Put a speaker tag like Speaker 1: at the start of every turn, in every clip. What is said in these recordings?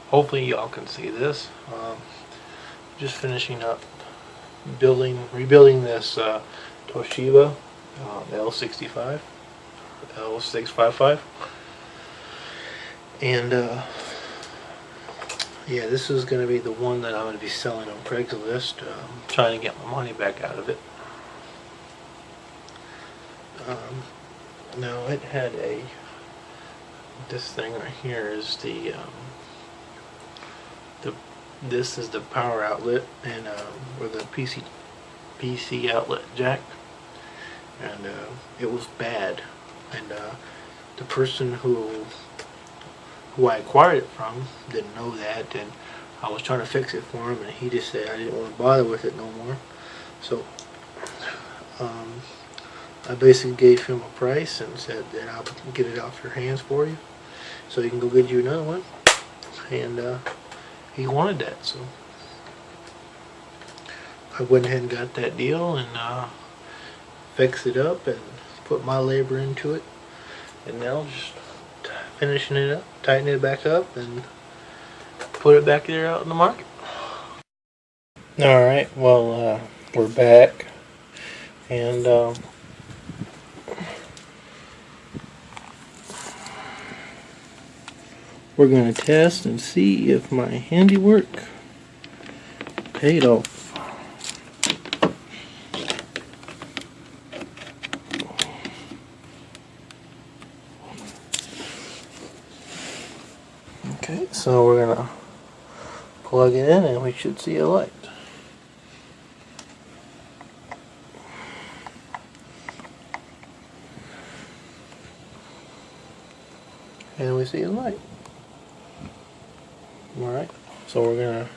Speaker 1: Hopefully y'all can see this. Just finishing up rebuilding this Toshiba l655 l655, and yeah, this is going to be the one that I'm going to be selling on Craigslist, trying to get my money back out of it. Now it had this thing right here is this is the power outlet, and or the PC outlet jack, and it was bad, and the person who I acquired it from didn't know that, and I was trying to fix it for him, and he just said I didn't want to bother with it no more. So I basically gave him a price and said that I'll get it off your hands for you, so you can go get you another one, and he wanted that, so I went ahead and got that deal and fixed it up and put my labor into it, and now just finishing it up, tightening it back up, and put it back there out in the market. Alright, well, we're back, and we're going to test and see if my handiwork paid off. Okay, so we're going to plug it in and we should see a light. And we see a light. Alright, so we're going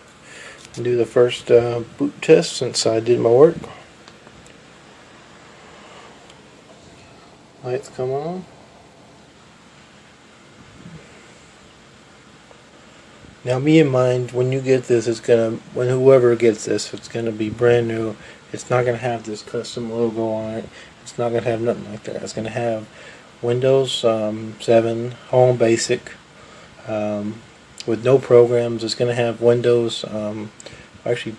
Speaker 1: to do the first boot test since I did my work. Lights come on. Now be in mind, when you get this, when whoever gets this, it's gonna be brand new. It's not gonna have this custom logo on it. It's not gonna have nothing like that. It's gonna have Windows 7 Home Basic with no programs. It's gonna have Windows. Actually,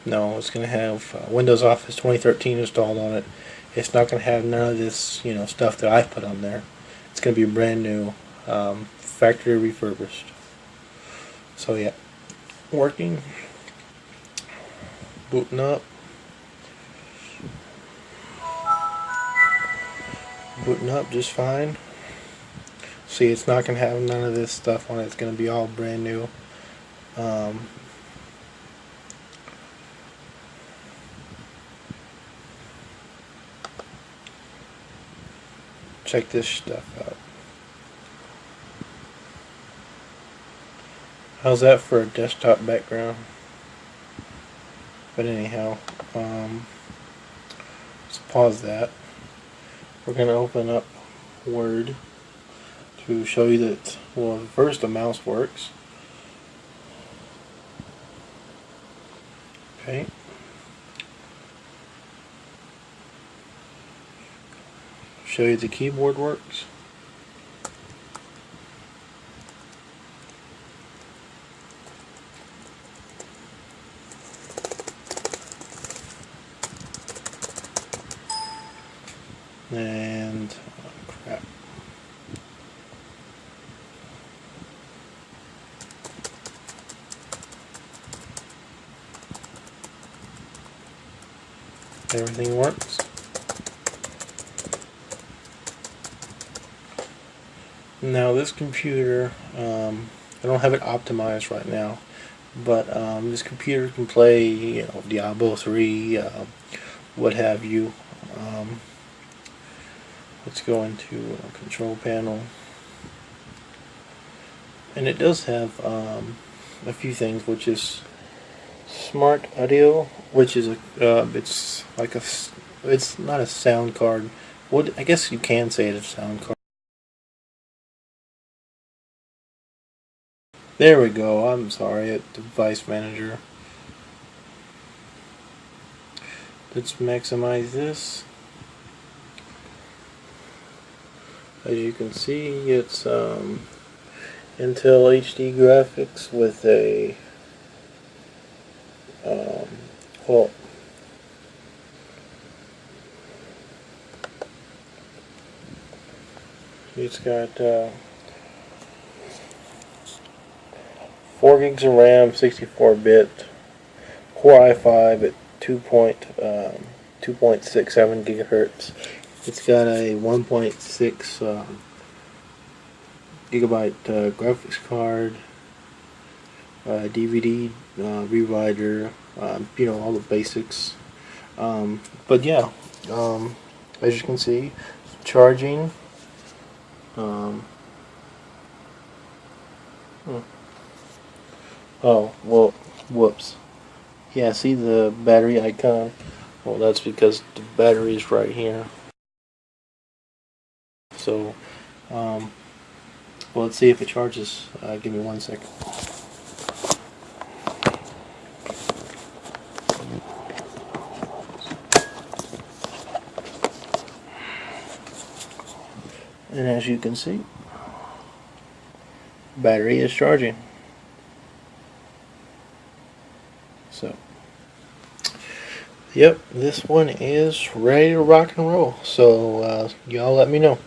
Speaker 1: no. It's gonna have Windows Office 2013 installed on it. It's not gonna have none of this, stuff that I put on there. It's gonna be brand new, factory refurbished. So yeah, working, booting up, just fine. See, it's not going to have none of this stuff on it. It's going to be all brand new. Check this stuff out. How's that for a desktop background? But anyhow, let's pause that. We're going to open up Word to show you that, well, first the mouse works. Okay. Show you the keyboard works. And crap. Everything works. Now this computer, I don't have it optimized right now, but this computer can play, Diablo 3, what have you. Let's go into a control panel, and it does have a few things, which is smart audio, which is it's like it's not a sound card. Well, I guess you can say it's a sound card. There we go. I'm sorry, device manager. Let's maximize this. As you can see, it's Intel HD graphics with a well, it's got 4 gigs of RAM, 64-bit, Core i5 at 2.67 gigahertz. It's got a 1.6 gigabyte graphics card, DVD rewriter, all the basics. But yeah, as you can see, charging. Oh, well, whoops. Yeah, see the battery icon? Well, that's because the battery is right here. So, well, let's see if it charges. Give me 1 second. And as you can see, battery is charging. So, yep, this one is ready to rock and roll. So, y'all let me know.